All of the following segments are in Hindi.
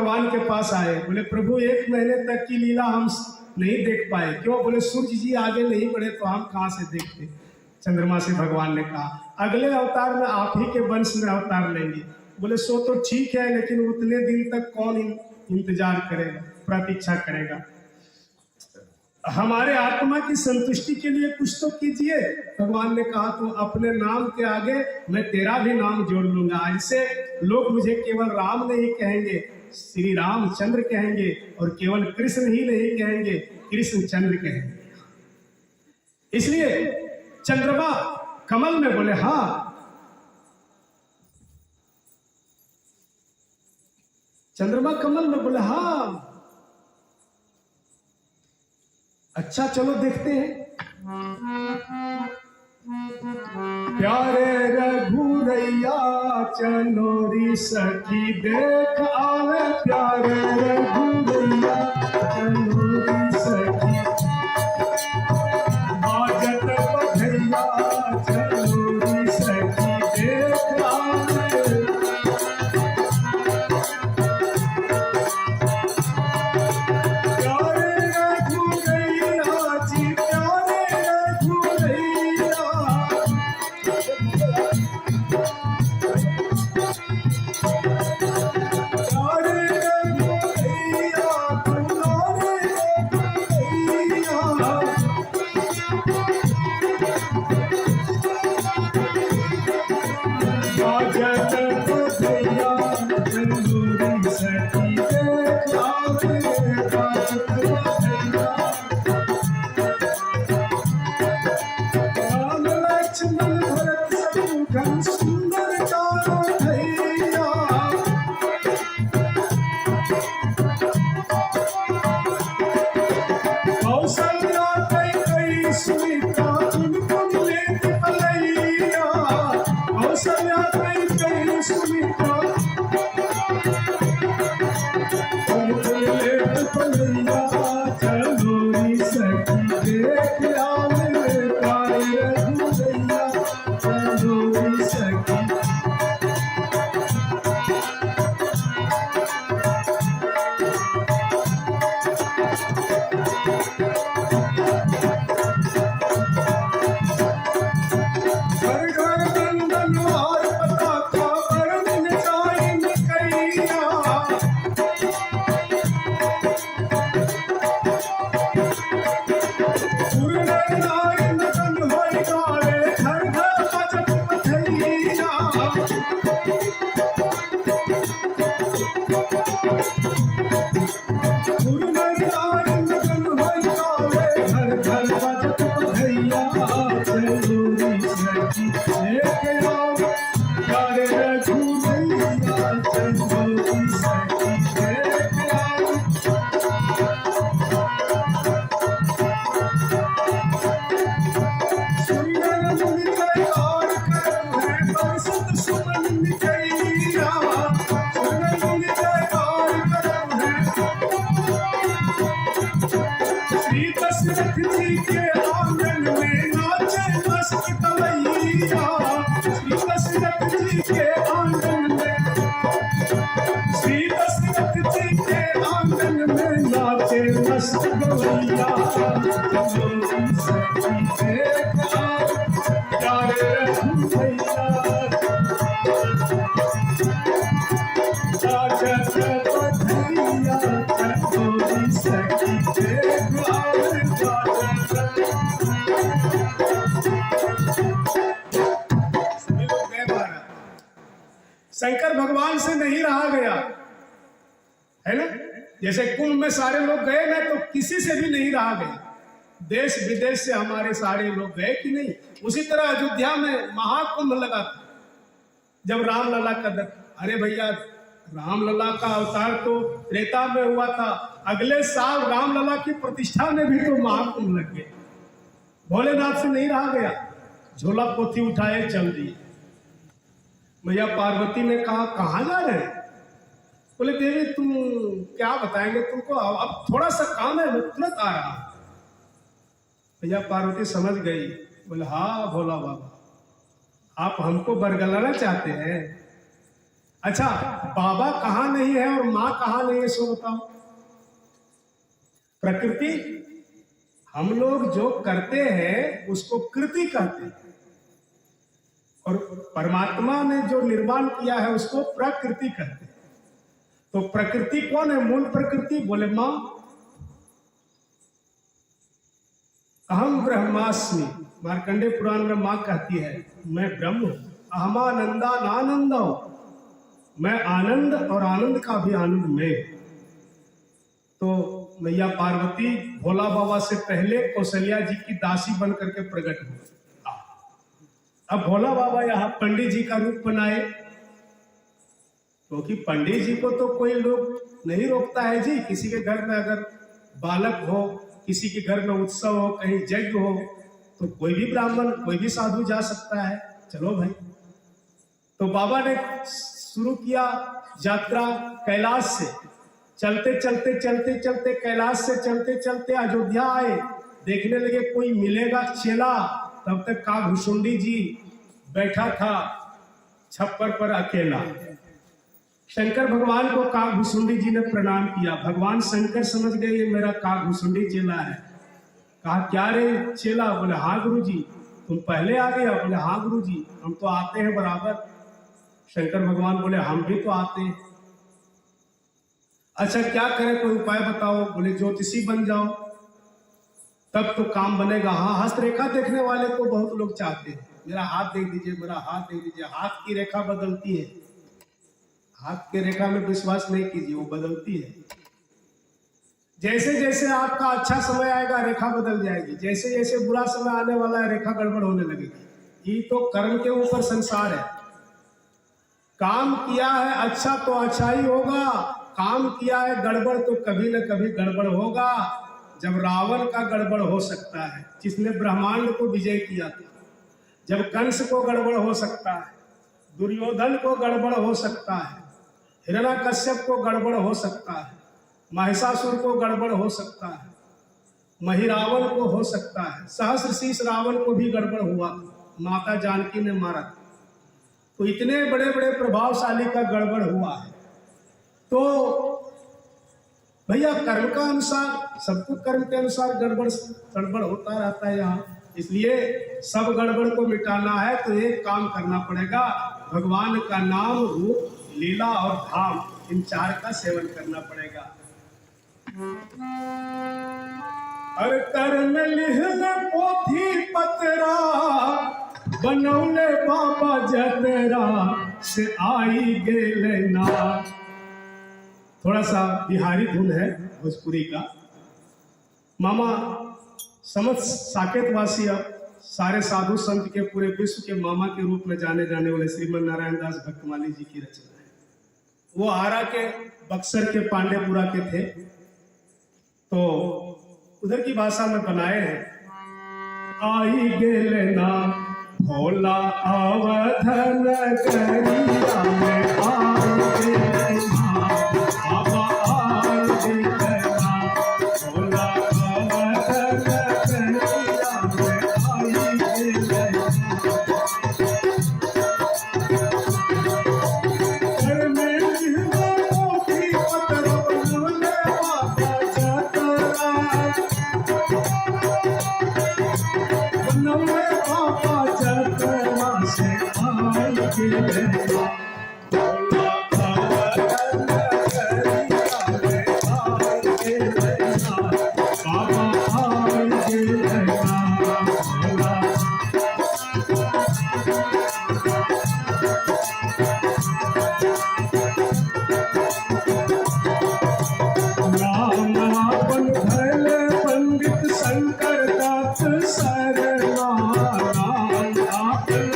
भगवान के पास आए, बोले प्रभु 1 महीने तक की लीला हम नहीं देख पाए, क्यों? बोले सूर्य जी आगे नहीं बढ़े तो हम कहाँ से देखते। चंद्रमा से भगवान ने कहा अगले अवतार में आप ही के वंश में अवतार लेंगे। बोले सो तो ठीक है, लेकिन उतने दिन तक कौन इंतजार करेगा, प्रतीक्षा करेगा? हमारे आत्मा की संतुष्टि के लिए कुछ तो कीजिए। भगवान ने कहा तो अपने नाम के आगे मैं तेरा भी नाम जोड़ लूंगा। आज से लोग मुझे केवल राम नहीं कहेंगे, श्री रामचंद्र कहेंगे, और केवल कृष्ण ही नहीं कहेंगे, कृष्ण चंद्र कहेंगे। इसलिए चंद्रमा कमल में बोले हाँ, चंद्रमा कमल में बोले हाँ, अच्छा चलो देखते हैं। प्यारे रघुरैया चनोरी सखी देख आवे, प्यारे रघुरैया चनोरी सखी बाजत बधैया चनोरी सखी देख आवे। शंकर भगवान से नहीं रहा गया है ना। जैसे कुंभ में सारे लोग गए ना, तो किसी से भी नहीं रहा गया। देश विदेश से हमारे सारे लोग गए कि नहीं। उसी तरह अयोध्या में महाकुंभ लगा था जब रामलला का अरे भैया, रामलला का अवतार तो त्रेता में हुआ था, अगले साल रामलला की प्रतिष्ठा में भी तो महाकुंभ लग गया। भोलेनाथ से नहीं रहा गया, झोला पोथी उठाए चल दिए। मैया पार्वती ने कहा कहाँ जा रहे हैं? बोले देवी तुम क्या बताएंगे तुमको, अब थोड़ा सा काम है, मैं तुरंत आ रहा। मैया पार्वती समझ गई, बोले हाँ भोला बाबा, आप हमको बरगलाना चाहते हैं। अच्छा, बाबा कहाँ नहीं है और माँ कहाँ नहीं है, सो बताओ। प्रकृति, हम लोग जो करते हैं उसको कृति कहते हैं, और परमात्मा ने जो निर्माण किया है उसको प्रकृति कहते हैं। तो प्रकृति कौन है? मूल प्रकृति बोले मां। अहम ब्रह्मास्मि, मार्कंडेय पुराण में मां कहती है मैं ब्रह्म हूं। अहमानंदा नानंद, मैं आनंद और आनंद का भी आनंद मैं। तो मैया पार्वती भोला बाबा से पहले कौशल्या जी की दासी बन करके प्रकट हुई। अब भोला बाबा यहाँ पंडित जी का रूप बनाए, क्योंकि पंडित जी को तो कोई लोग नहीं रोकता है जी। किसी के घर में अगर बालक हो, किसी के घर में उत्सव हो, कहीं यज्ञ हो, तो कोई भी ब्राह्मण, कोई भी साधु जा सकता है। चलो भाई। तो बाबा ने शुरू किया यात्रा कैलाश से। चलते चलते चलते चलते कैलाश से चलते चलते अयोध्या आए। देखने लगे कोई मिलेगा चेला। तब तक काघुसुंडी जी बैठा था छप्पर पर अकेला। शंकर भगवान को काघुसुंडी जी ने प्रणाम किया। भगवान शंकर समझ गए ये मेरा काघुसुंडी चेला है। कहा क्या रे चेला? बोले हाँ गुरुजी। तुम पहले आ गए? बोले हाँ गुरुजी, हम तो आते हैं बराबर। शंकर भगवान बोले हम भी तो आते हैं। अच्छा क्या करें, कोई उपाय बताओ? बोले ज्योतिषी बन जाओ, तब तो काम बनेगा। हाँ, हस्तरेखा देखने वाले को बहुत लोग चाहते हैं। मेरा हाथ देख दीजिए, मेरा हाथ देख दीजिए। हाथ की रेखा बदलती है। हाथ की रेखा में विश्वास नहीं कीजिए, वो बदलती है। जैसे जैसे आपका अच्छा समय आएगा रेखा बदल जाएगी, जैसे जैसे बुरा समय आने वाला है रेखा गड़बड़ होने लगेगी। ये तो कर्म के ऊपर संसार है। काम किया है अच्छा तो अच्छा ही होगा, काम किया है गड़बड़ तो कभी न कभी गड़बड़ होगा। जब रावण का गड़बड़ हो सकता है, जिसने ब्रह्मांड को विजय किया था, जब कंस को गड़बड़ हो सकता है, दुर्योधन को गड़बड़ हो सकता है, हिरण्यकश्यप को गड़बड़ हो सकता है, महिषासुर को गड़बड़ हो सकता है, महिरावण को हो सकता है, सहस्रशीष रावण को भी गड़बड़ हुआ, माता जानकी ने मारा। तो इतने बड़े बड़े प्रभावशाली का गड़बड़ हुआ है। तो भैया कर्म का अनुसार, सबको कर्म के अनुसार गड़बड़ होता रहता है यहाँ। इसलिए सब गड़बड़ को मिटाना है तो एक काम करना पड़ेगा, भगवान का नाम, रूप, लीला और धाम, इन चार का सेवन करना पड़ेगा। हर कर्म लिहल पोथी पतरा, बनौले बाबा जतरा से आई गेले ना। थोड़ा सा बिहारी धुन है भोजपुरी का। मामा समझ साकेत वासी, अब सारे साधु संत के पूरे विश्व के मामा के रूप में जाने जाने वाले श्रीमन नारायण दास भक्तमाली जी की रचना है। वो आरा के बक्सर के पांडेपुरा के थे, तो उधर की भाषा में बनाए हैं। आई गेले ना भोला अवधन करिया में आई गेले ना, बाबा आई गेले ना, भोला अवधन करिया में आई गेले ना। घर में लिहला पोथी पतरा, बनौले बाबा जतरा, बनौले बाबा जतरा से आई गेले ना। भोला अवधन करिया में आई गेले ना, बाबा आई गेले ना। भोला राम आपन भले पंडित शंकर दास सरना, राम आपन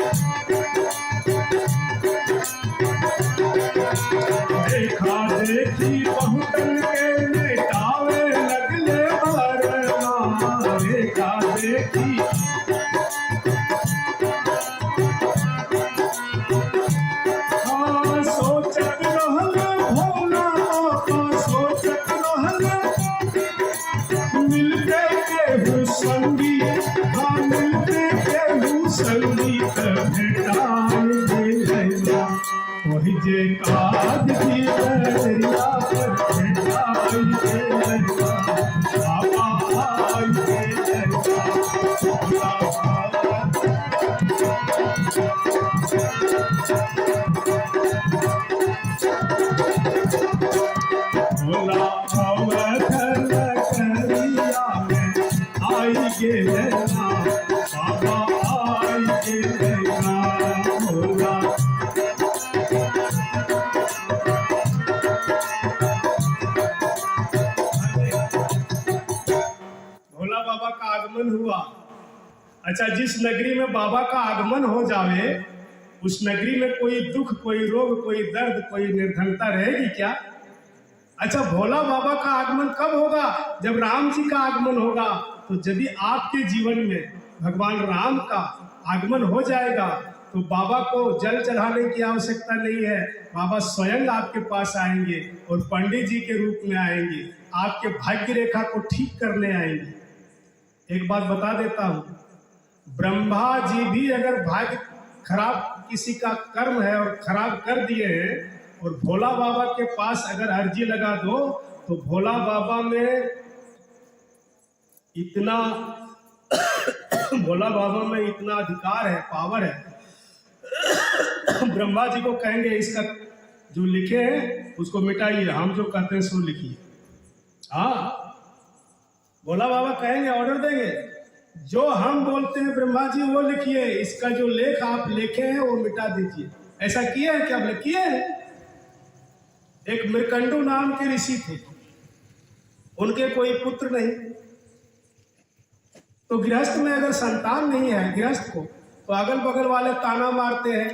देखा देखी बहुतन के मिटावे लगले भरना, देखा देखी हाँ सोचत रहल भोला बाबा, सोचत रहल मिलते केहू संगी, हाँ मिलते केहू संगी, भेटाई गेले ना। वही जे का भोला अवधर करिया में आई गेले राम, बाबा आई गेले राम। भोला भोला बाबा का आगमन हुआ। अच्छा, जिस नगरी में बाबा का आगमन हो जावे उस नगरी में कोई दुख, कोई रोग, कोई दर्द, कोई निर्धनता रहेगी क्या? अच्छा, भोला बाबा का आगमन कब होगा? जब राम जी का आगमन होगा। तो यदि आपके जीवन में भगवान राम का आगमन हो जाएगा तो बाबा को जल चढ़ाने की आवश्यकता नहीं है। बाबा स्वयं आपके पास आएंगे और पंडित जी के रूप में आएंगे, आपके भाग्य रेखा को ठीक करने आएंगे। एक बात बता देता हूँ, ब्रह्मा जी भी अगर भाग्य खराब किसी का कर्म है और खराब कर दिए हैं और भोला बाबा के पास अगर अर्जी लगा दो तो भोला बाबा में इतना भोला बाबा में इतना अधिकार है, पावर है। ब्रह्मा जी को कहेंगे इसका जो लिखे हैं उसको मिटाइए, हम जो कहते हैं सो लिखिए। हाँ, भोला बाबा कहेंगे, ऑर्डर देंगे, जो हम बोलते हैं ब्रह्मा जी वो लिखिए, इसका जो लेख आप लिखे हैं वो मिटा दीजिए। ऐसा किए हैं क्या? बोले किए हैं। एक मृकंडू नाम के ऋषि थे, उनके कोई पुत्र नहीं, तो गृहस्थ में अगर संतान नहीं है गृहस्थ को, तो अगल बगल वाले ताना मारते हैं,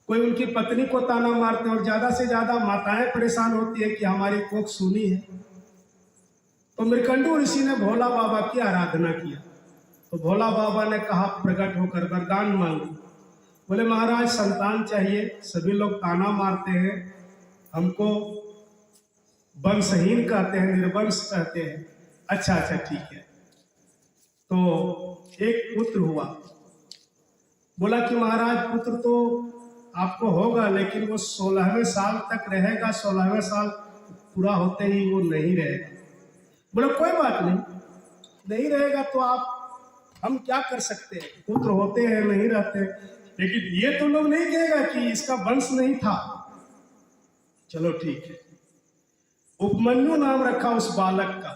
कोई उनकी पत्नी को ताना मारते हैं और ज्यादा से ज्यादा माताएं परेशान होती है कि हमारी कोख सूनी है। तो मृकंडू ऋषि ने भोला बाबा की आराधना किया। तो भोला बाबा ने कहा, प्रकट होकर वरदान मांगो। बोले महाराज संतान चाहिए, सभी लोग ताना मारते हैं, हमको वंशहीन कहते हैं, निर्वंश कहते हैं। अच्छा अच्छा ठीक है। तो एक पुत्र हुआ। बोला कि महाराज पुत्र तो आपको होगा लेकिन वो 16वें साल तक रहेगा, 16वें साल पूरा होते ही वो नहीं रहेगा। बोला कोई बात नहीं, नहीं रहेगा तो हम क्या कर सकते हैं, पुत्र होते हैं नहीं रहते, लेकिन ये तो लोग नहीं कहेगा कि इसका वंश नहीं था। चलो ठीक है। उपमन्यु नाम रखा उस बालक का।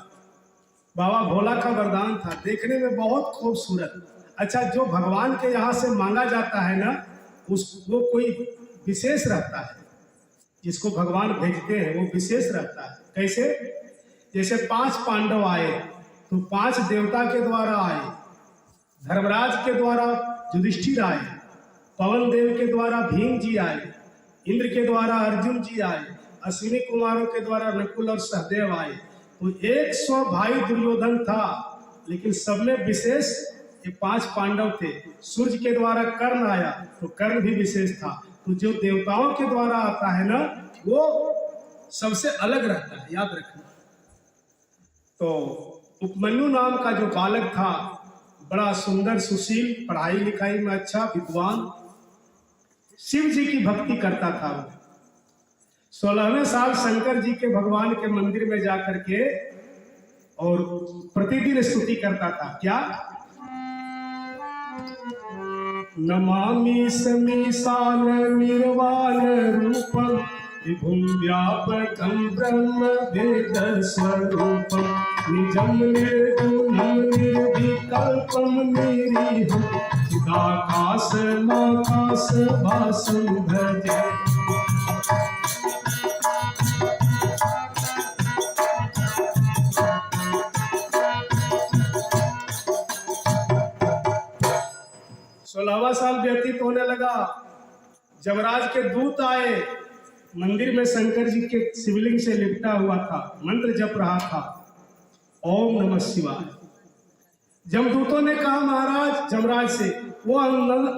बाबा भोला का वरदान था, देखने में बहुत खूबसूरत। अच्छा, जो भगवान के यहाँ से मांगा जाता है ना, वो कोई विशेष रहता है, जिसको भगवान भेजते हैं वो विशेष रहता है। कैसे? जैसे 5 पांडव आए तो 5 देवता के द्वारा आए, धर्मराज के द्वारा युधिष्ठिर आए, पवन देव के द्वारा भीम जी आए, इंद्र के द्वारा अर्जुन जी आए, अश्विनी कुमारों के द्वारा नकुल और सहदेव आए। तो 100 भाई दुर्योधन था, लेकिन सब में विशेष ये 5 पांडव थे। सूर्य के द्वारा कर्ण आया तो कर्ण भी विशेष था। तो जो देवताओं के द्वारा आता है ना, वो सबसे अलग रहता है, याद रखना। तो उपमन्यु नाम का जो बालक था, बड़ा सुंदर, सुशील, पढ़ाई लिखाई में अच्छा, विद्वान, शिव जी की भक्ति करता था। 16वें साल शंकर जी के भगवान के मंदिर में जाकर के और प्रतिदिन स्तुति करता था। क्या? नमामि समीशान निर्वाण रूपम विभुम व्यापकं ब्रह्म वेद स्वरूपम निजं निर्गुणं निर्विकल्पं निरीहं चिदाकाशमाकाश भासं भजे। सोलहवां साल व्यतीत होने लगा। जमराज के दूत आए, मंदिर में शंकर जी के शिवलिंग से लिपटा हुआ था, मंत्र जप रहा था, ओम नमः शिवाय। जमदूतों ने कहा महाराज जमराज से, वो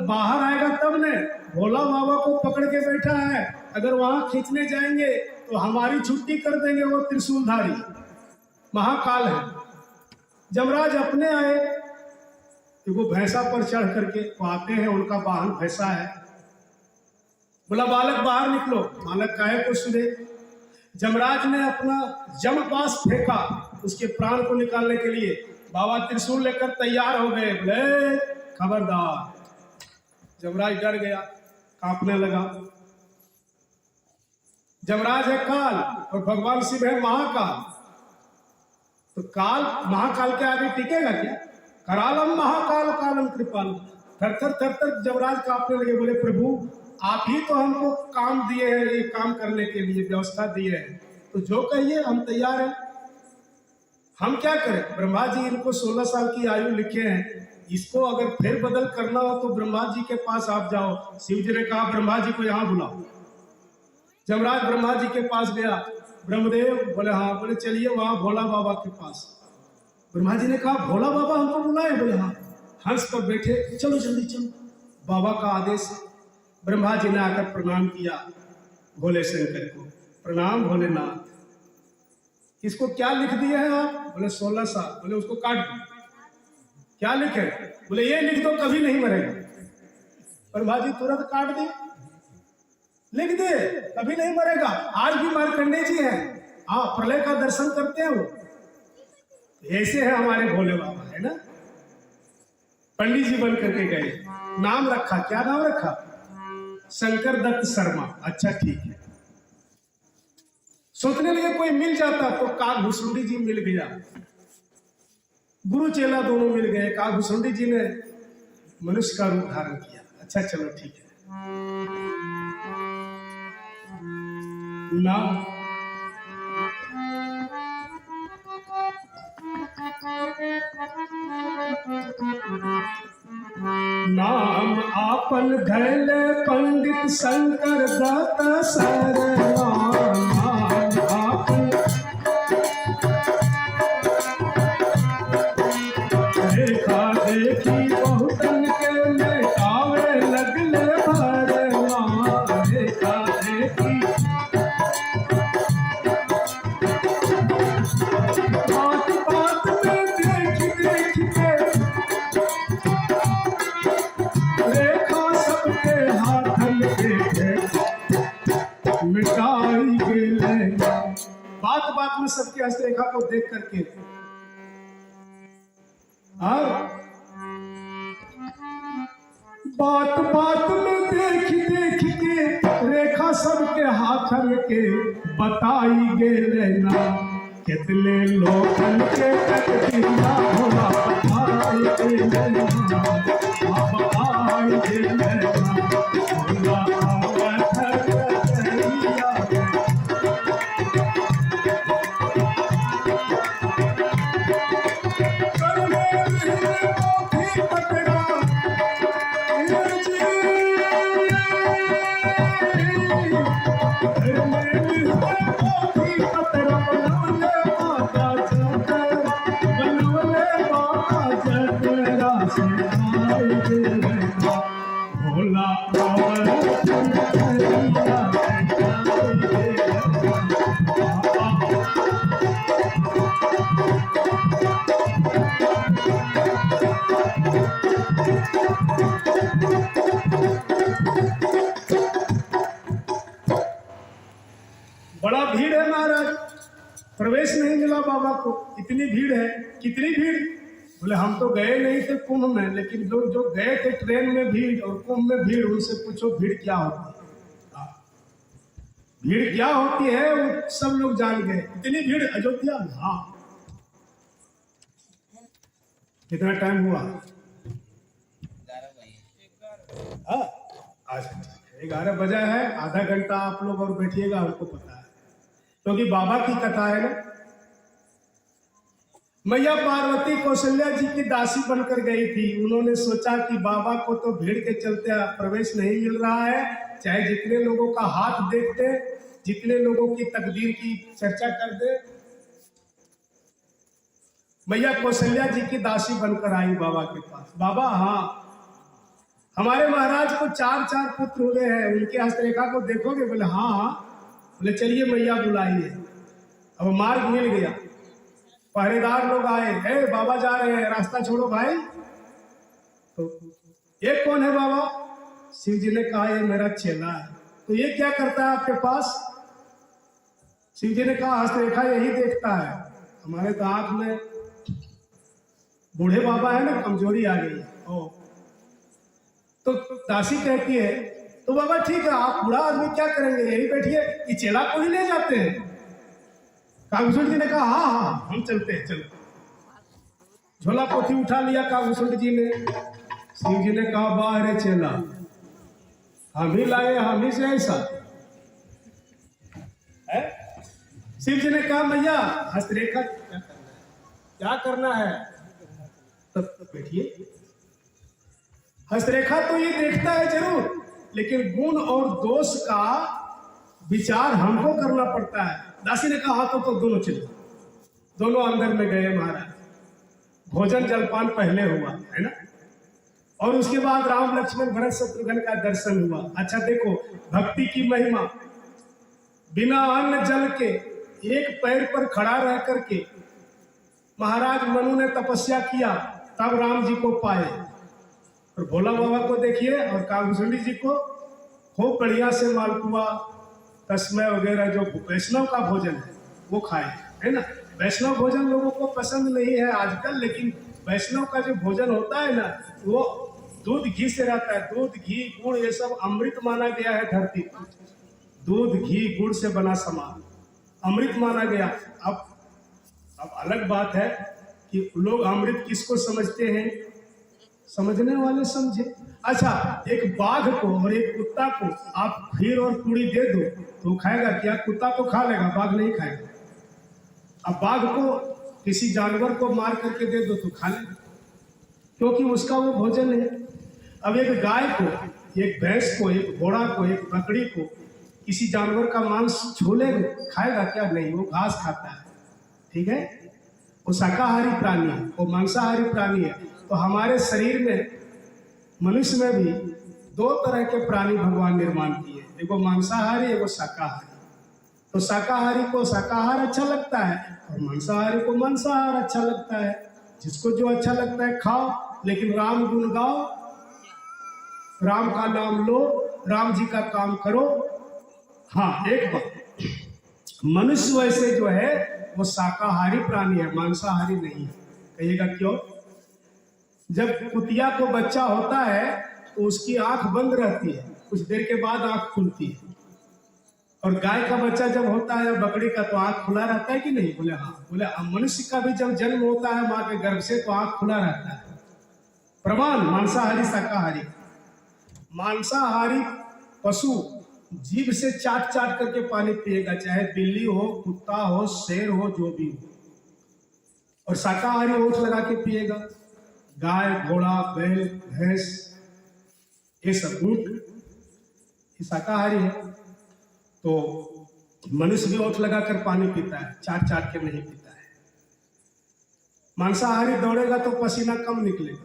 बाहर आएगा तब ने, भोला बाबा को पकड़ के बैठा है, अगर वहां खींचने जाएंगे तो हमारी छुट्टी कर देंगे, वो त्रिशूलधारी महाकाल है। जमराज अपने आए, वो भैंसा पर चढ़ करके वो आते हैं, उनका वाहन भैंसा है। बोला बालक बाहर निकलो। बालक काहे को सुने? जमराज ने अपना जम पास फेंका उसके प्राण को निकालने के लिए। बाबा त्रिशूल लेकर तैयार हो गए। बोले खबरदार। जमराज डर गया, कांपने लगा। जमराज है काल और भगवान शिव है महाकाल। तो काल महाकाल के आगे टिकेगा क्या? करालम महाकाल कालम कृपाल। थर थर थर थर जमराज कांपने लगे, बोले प्रभु आप ही तो हमको काम दिए हैं, ये काम करने के लिए व्यवस्था दिए है, तो जो कहिए हम तैयार हैं। हम क्या करें? ब्रह्मा जी इनको 16 साल की आयु लिखे हैं, इसको अगर फिर बदल करना हो तो ब्रह्मा जी के पास आप जाओ। शिव जी ने कहा ब्रह्मा जी को यहाँ बुलाओ। जमराज ब्रह्मा जी के पास गया। ब्रह्मदेव बोले हाँ। बोले चलिए वहां भोला बाबा के पास। ब्रह्मा जी ने कहा भोला बाबा हमको बुलाए? बोले हाँ। हंस पर बैठे, चलो जल्दी चलो, बाबा का आदेश है। ब्रह्मा जी ने आकर प्रणाम किया भोले शंकर को। प्रणाम भोलेनाथ, इसको क्या लिख दिए हैं आप? बोले 16 साल। बोले उसको काट दो। क्या लिखे? बोले ये लिख दो कभी नहीं मरेगा। ब्रह्मा जी तुरंत काट दे, लिख दे कभी नहीं मरेगा। आज भी मार्कंडे जी हैं, आप प्रलय का दर्शन करते हैं वो। ऐसे है हमारे भोले बाबा, है ना। पंडित जी बन करके गए, नाम रखा, क्या नाम रखा? शंकर दत्त शर्मा। अच्छा ठीक है। सोचने लगे कोई मिल जाता तो काकभुसुंडी जी मिल गया, गुरु चेला दोनों मिल गए। काकभुसुंडी जी ने मनुष्य का रूप धारण किया। अच्छा चलो ठीक है। नाम नाम आपन धैले पंडित शंकर दत्त शर्मा। नाम आपन देखा देखी बहुतन के मेटावे लगले भरमा। देखा देखी बात बात में देख देख के रेखा सबके हाथन के मिटाई गेले। बात बात में सबके हस्तरेखा को देख करके बात बात में देख देख के रेखा सबके हाथन के बताई गेले ना। कितने लोगन के तकदीरा होला बताई गेले ना। बताई गेले ना। होला बड़ा भीड़ है महाराज, प्रवेश नहीं मिला बाबा को। इतनी भीड़ है। कितनी भीड़? बोले हम तो गए नहीं थे कुंभ में, लेकिन लोग जो गए थे ट्रेन में भीड़ और कुंभ में भीड़, उनसे पूछो भीड़ क्या होती है। भीड़ क्या होती है वो सब लोग जान गए। इतनी भीड़ अयोध्या में। हाँ कितना टाइम हुआ? 11 बजा है। आधा घंटा आप लोग और बैठिएगा, हमको पता है, क्योंकि बाबा की कथा है ना। मैया पार्वती कौशल्या जी की दासी बनकर गई थी। उन्होंने सोचा कि बाबा को तो भीड़ के चलते प्रवेश नहीं मिल रहा है, चाहे जितने लोगों का हाथ देखते, जितने लोगों की तकदीर की चर्चा कर दे। मैया कौशल्या जी की दासी बनकर आई बाबा के पास। बाबा हाँ, हमारे महाराज को 4 पुत्र हुए हैं, उनके हस्तरेखा को देखोगे? बोले हाँ हाँ। बोले चलिए मैया बुलाइए। अब मार्ग मिल गया, पहरेदार लोग आए। हे बाबा जा रहे हैं, रास्ता छोड़ो भाई। तो ये कौन है बाबा? शिव जी ने कहा ये मेरा चेला है। तो ये क्या करता है आपके पास? शिव जी ने कहा हस्तरेखा यही देखता है। हमारे तो आंख में बूढ़े बाबा है ना, कमजोरी आ गई है। तो दासी कहती है तो बाबा ठीक है, आप बूढ़ा आदमी क्या करेंगे, यही बैठिए, ये चेला को ही ले जाते हैं। कागभूषण जी ने कहा हाँ हाँ हम चलते हैं, चलो। झोला पोथी उठा लिया कागभूषण जी ने। शिव जी ने कहा वाह रे चेला, हम ही लाए, हम ही से ऐसा है। शिव जी ने कहा भैया हस्तरेखा क्या करना है, तब बैठिए। हस्तरेखा तो ये देखता है जरूर, लेकिन गुण और दोष का विचार हमको करना पड़ता है। दासी ने कहा तो दोनों चलो। दोनों अंदर में गए महाराज। भोजन जलपान पहले हुआ है ना, और उसके बाद राम लक्ष्मण भरत शत्रुघ्न का दर्शन हुआ। अच्छा देखो भक्ति की महिमा, बिना अन्न जल के एक पैर पर खड़ा रह करके महाराज मनु ने तपस्या किया, तब राम जी को पाए। और भोला बाबा को देखिए और कागभूषणी जी को खूब बढ़िया से मालपुआ तस्मै वगैरह जो वैष्णव का भोजन है वो खाए, है ना। वैष्णव भोजन लोगों को पसंद नहीं है आजकल, लेकिन वैष्णव का जो भोजन होता है ना वो दूध घी से रहता है। दूध घी गुड़ ये सब अमृत माना गया है धरती पर। दूध घी गुड़ से बना सामान अमृत माना गया। अब अलग बात है कि लोग अमृत किसको समझते हैं, समझने वाले समझे। अच्छा एक बाघ को और एक कुत्ता को आप खीर और पूड़ी दे दो तो खाएगा क्या, कुत्ता तो खा लेगा, बाघ नहीं खाएगा। अब बाघ को किसी जानवर को मार करके दे दो तो खा लेगा, क्योंकि उसका वो भोजन है। अब एक गाय को, एक भैंस को, एक घोड़ा को, एक बकरी को किसी जानवर का मांस छूले खाएगा क्या, नहीं, वो घास खाता है, ठीक है। वो शाकाहारी प्राणी है, वो मांसाहारी प्राणी है। तो हमारे शरीर में मनुष्य में भी दो तरह के प्राणी भगवान निर्माण किए, एगो मांसाहारी एगो शाकाहारी। तो शाकाहारी को शाकाहार अच्छा लगता है और मांसाहारी को मांसाहार अच्छा लगता है। जिसको जो अच्छा लगता है खाओ, लेकिन राम गुण गाओ, राम का नाम लो, राम जी का काम करो। हाँ एक बात, मनुष्य वैसे जो है वो शाकाहारी प्राणी है, मांसाहारी नहीं है। कहिएगा क्यों? जब कुतिया को बच्चा होता है तो उसकी आंख बंद रहती है, कुछ देर के बाद आंख खुलती है। और गाय का बच्चा जब होता है या बकरी का तो आंख खुला रहता है कि नहीं? बोले हाँ। बोले मनुष्य का भी जब जन्म होता है माँ के गर्भ से तो आंख खुला रहता है। प्रमाण मांसाहारी शाकाहारी। मांसाहारी पशु जीभ से चाट चाट करके पानी पिएगा, चाहे बिल्ली हो, कुत्ता हो, शेर हो, जो भी हो। और शाकाहारी ओठ लगा के पिएगा, गाय, घोड़ा, बैल, भैंस, ये सब ऊंट, ये शाकाहारी है। तो मनुष्य भी ओठ लगाकर पानी पीता है, चाट चाट के नहीं पीता है। मांसाहारी दौड़ेगा तो पसीना कम निकलेगा,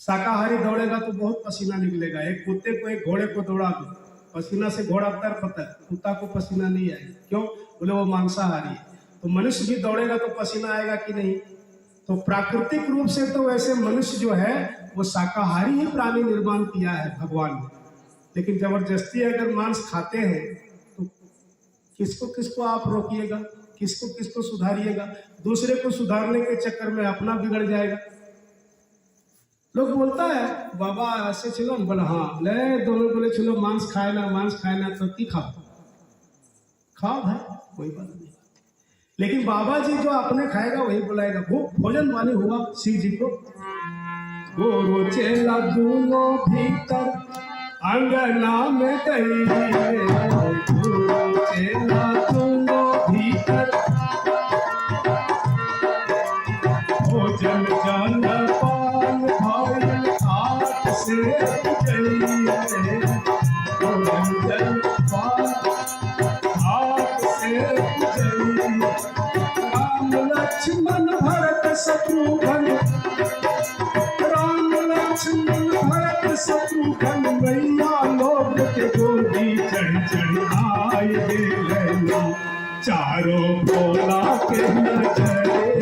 शाकाहारी दौड़ेगा तो बहुत पसीना निकलेगा। एक कुत्ते को एक घोड़े को दौड़ा दो, पसीना से घोड़ा तरपता है, कुत्ता को पसीना नहीं आएगा। क्यों? बोले वो मांसाहारी है। तो मनुष्य भी दौड़ेगा तो पसीना आएगा कि नहीं? तो प्राकृतिक रूप से तो वैसे मनुष्य जो है वो शाकाहारी ही प्राणी निर्माण किया है भगवान ने। लेकिन जबरदस्ती अगर मांस खाते हैं तो किसको किसको आप रोकिएगा, किसको किसको सुधारिएगा? दूसरे को सुधारने के चक्कर में अपना बिगड़ जाएगा। लोग बोलता है बाबा ऐसे चलो, बोला हाँ ले, दोनों बोले चलो मांस खाए ना तो ती खाओ भाई, कोई बात नहीं। लेकिन बाबा जी जो अपने खाएगा वही बुलाएगा। वो भोजन पानी हुआ शिव जी को। गोरो चेला दोनों भीतर अंगना में गई, गोरो चेला दोनों भीतर भोजन जान पान भाई हाथ से गई, भोजन जल पान हाथ से गई। राम लक्ष्मण भरत शत्रुघ्न, राम लक्ष्मण भरत शत्रुघ्न मैया लोग के गोदी चढ़ चढ़ आए। चारों भोला के नजर